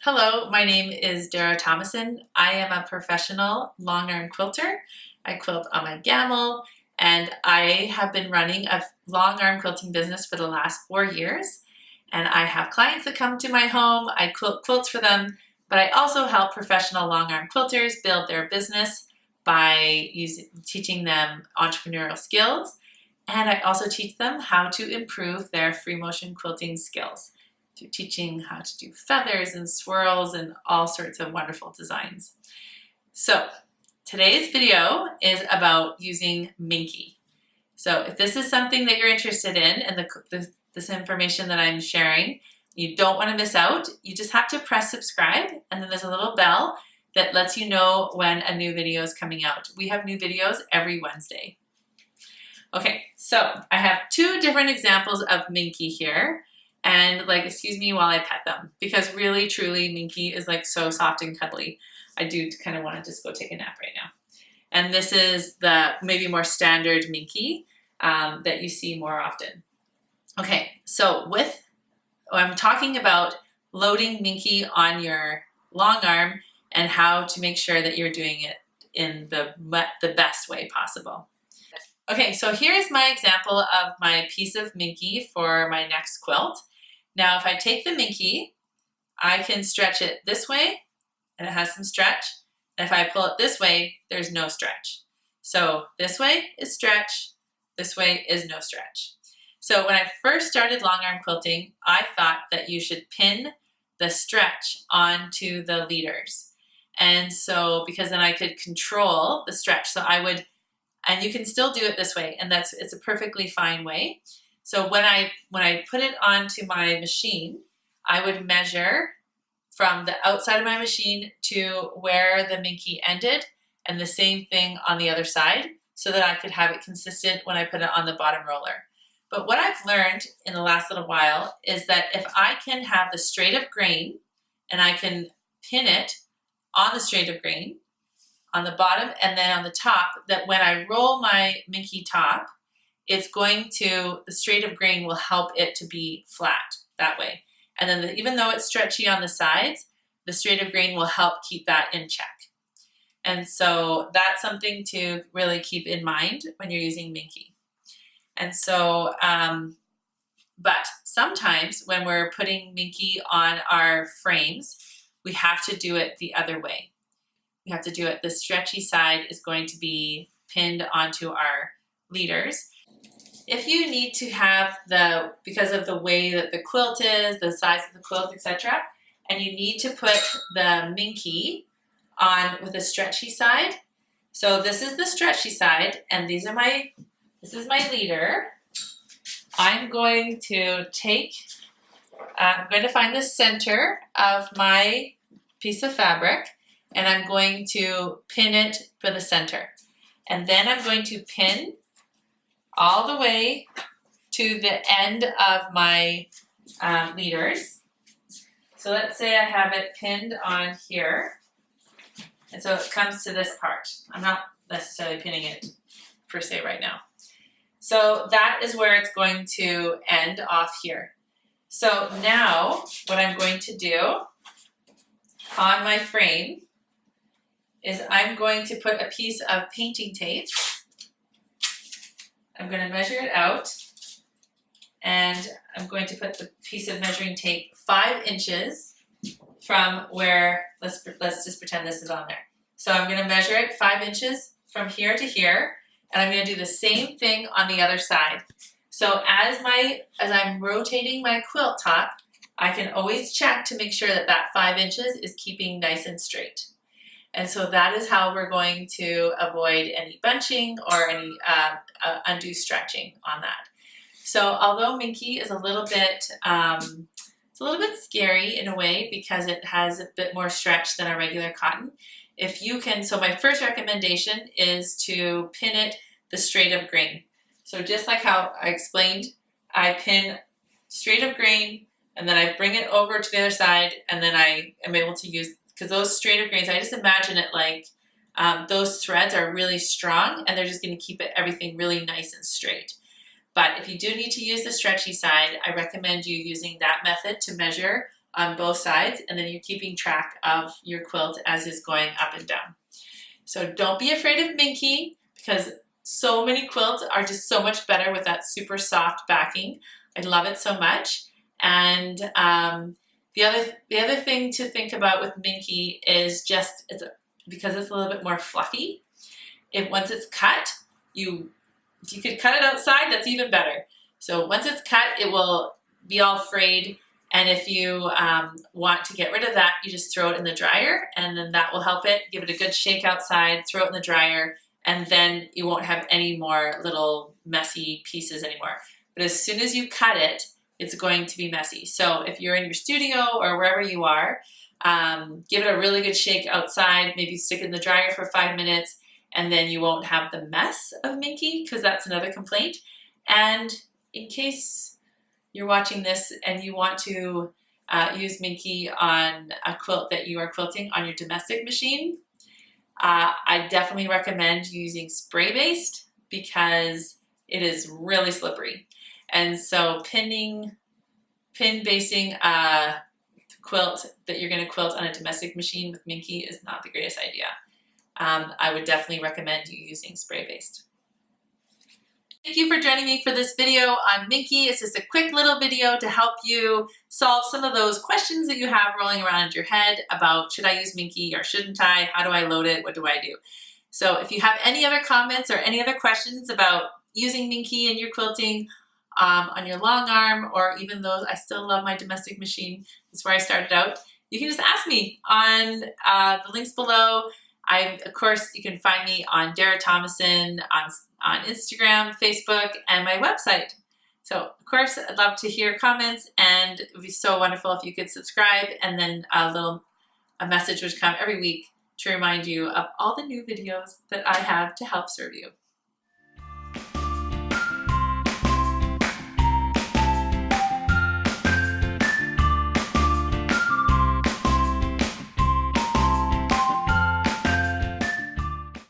Hello, my name is Dara Tomasson. I am a professional long arm quilter. I quilt on my gammal, and I have been running a long arm quilting business for the last 4 years. And I have clients that come to my home. I quilt quilts for them, but I also help professional long arm quilters build their business by teaching them entrepreneurial skills. And I also teach them how to improve their free motion quilting skills through teaching how to do feathers and swirls and all sorts of wonderful designs. So today's video is about using Minky. So if this is something that you're interested in and this information that I'm sharing, you don't want to miss out, you just have to press subscribe, and then there's a little bell that lets you know when a new video is coming out. We have new videos every Wednesday. Okay, so I have 2 different examples of Minky here. And excuse me while I pet them, because really, truly, Minky is so soft and cuddly. I do kind of want to just go take a nap right now. And this is the maybe more standard Minky that you see more often. Okay, so I'm talking about loading Minky on your long arm and how to make sure that you're doing it in the best way possible. Okay, so here's my example of my piece of Minky for my next quilt. Now, if I take the Minky, I can stretch it this way, and it has some stretch. And if I pull it this way, there's no stretch. So this way is stretch, this way is no stretch. So when I first started long arm quilting, I thought that you should pin the stretch onto the leaders. And so, because then I could control the stretch. So and you can still do it this way, and it's a perfectly fine way. So when I put it onto my machine, I would measure from the outside of my machine to where the Minky ended, and the same thing on the other side, so that I could have it consistent when I put it on the bottom roller. But what I've learned in the last little while is that if I can have the straight of grain, and I can pin it on the straight of grain, on the bottom and then on the top, that when I roll my Minky top, the straight of grain will help it to be flat that way. And then even though it's stretchy on the sides, the straight of grain will help keep that in check. And so that's something to really keep in mind when you're using Minky. And so, but sometimes when we're putting Minky on our frames, we have to do it the other way. We have to do it, the stretchy side is going to be pinned onto our leaders. If you need to have because of the way that the quilt is, the size of the quilt, etc., and you need to put the Minky on with a stretchy side. So this is the stretchy side, and this is my leader. I'm going to find the center of my piece of fabric, and I'm going to pin it for the center. And then I'm going to pin all the way to the end of my leaders. So let's say I have it pinned on here. And so it comes to this part. I'm not necessarily pinning it per se right now. So that is where it's going to end off here. So now what I'm going to do on my frame is I'm going to put a piece of painting tape. I'm going to measure it out, and I'm going to put the piece of measuring tape 5 inches from where, let's just pretend this is on there. So I'm going to measure it 5 inches from here to here, and I'm going to do the same thing on the other side. So as I'm rotating my quilt top, I can always check to make sure that 5 inches is keeping nice and straight. And so that is how we're going to avoid any bunching or any undue stretching on that. So although Minky is a little bit scary in a way because it has a bit more stretch than a regular cotton, so my first recommendation is to pin it the straight of grain. So just like how I explained, I pin straight of grain, and then I bring it over to the other side, and then I am able to use, because those straight of grains, I just imagine it like those threads are really strong, and they're just going to keep everything really nice and straight. But if you do need to use the stretchy side, I recommend you using that method to measure on both sides, and then you're keeping track of your quilt as it's going up and down. So don't be afraid of Minky, because so many quilts are just so much better with that super soft backing. I love it so much. And the other thing to think about with Minky is just because it's a little bit more fluffy. Once it's cut, if you could cut it outside, that's even better. So once it's cut, it will be all frayed. And if you want to get rid of that, you just throw it in the dryer, and then that will help it. Give it a good shake outside, throw it in the dryer, and then you won't have any more little messy pieces anymore. But as soon as you cut it, it's going to be messy. So if you're in your studio or wherever you are, give it a really good shake outside, maybe stick it in the dryer for 5 minutes, and then you won't have the mess of Minky, because that's another complaint. And in case you're watching this and you want to use Minky on a quilt that you are quilting on your domestic machine, I definitely recommend using spray-based, because it is really slippery. And so pin basing a quilt that you're going to quilt on a domestic machine with Minky is not the greatest idea. I would definitely recommend you using spray-based. Thank you for joining me for this video on Minky. It's just a quick little video to help you solve some of those questions that you have rolling around in your head about, should I use Minky or shouldn't I? How do I load it? What do I do? So if you have any other comments or any other questions about using Minky in your quilting, on your long arm, or even though I still love my domestic machine, that's where I started out, you can just ask me on the links below. Of course, you can find me on Dara Tomasson on Instagram, Facebook, and my website. So, of course, I'd love to hear comments, and it would be so wonderful if you could subscribe, and then a message would come every week to remind you of all the new videos that I have to help serve you.